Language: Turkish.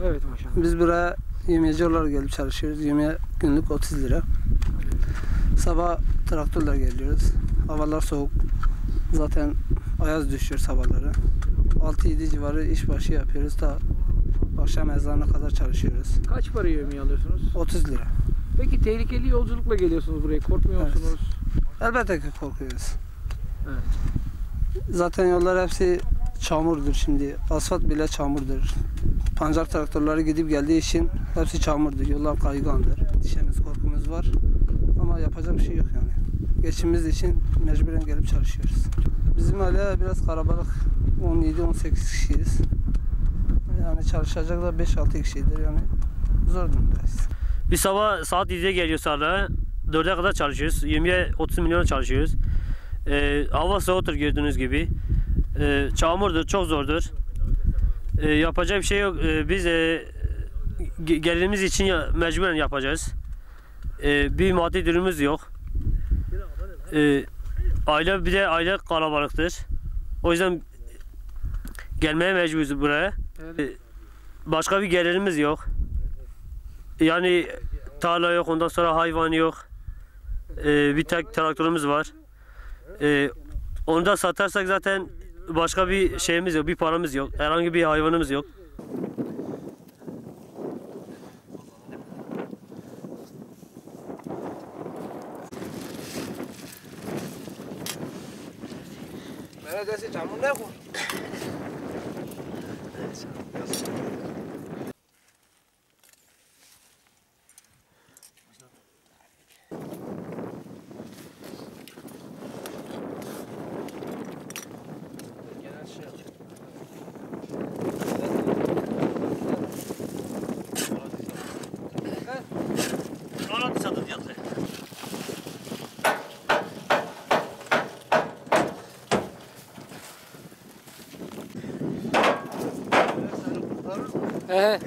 Evet maşallah. Biz buraya yemiyeci olarak gelip çalışıyoruz. Yemeğe günlük 30 lira. Sabah traktörle geliyoruz. Havalar soğuk. Zaten ayaz düşüyor sabahları. 6-7 civarı işbaşı yapıyoruz. Ta akşam ezanına kadar çalışıyoruz. Kaç para yemeği alıyorsunuz? 30 lira. Peki tehlikeli yolculukla geliyorsunuz buraya. Korkmuyor Evet. musunuz? Elbette ki korkuyoruz. Evet. Zaten yollar hepsi çamurdur şimdi. Asfalt bile çamurdur. Pancar traktörleri gidip geldiği için hepsi çamurdur. Yollar kaygandır. Endişemiz, korkumuz var. Ama yapacak bir şey yok yani. Geçimimiz için mecburen gelip çalışıyoruz. Bizim aile biraz kalabalık. 17-18 kişiyiz. Yani çalışacak da 5-6 kişidir yani. Zor durumdayız. Biz sabah saat 7'de geliyoruz sahada. 4'e kadar çalışıyoruz. 20'ye 30 milyon çalışıyoruz. Hava soğuktur gördüğünüz gibi. Çamurdur, çok zordur. Yapacak bir şey yok. Biz gelirimiz için mecburen yapacağız. Bir maddi durumumuz yok. Aile bir de aile kalabalıktır. O yüzden gelmeye mecburuz buraya. Evet. Başka bir gelirimiz yok. Yani tarla yok, ondan sonra hayvan yok. Bir tek traktörümüz var. Onu da satarsak zaten başka bir şeyimiz yok, bir paramız yok. Herhangi bir hayvanımız yok. Neredeyse çamur ne bu? Evet.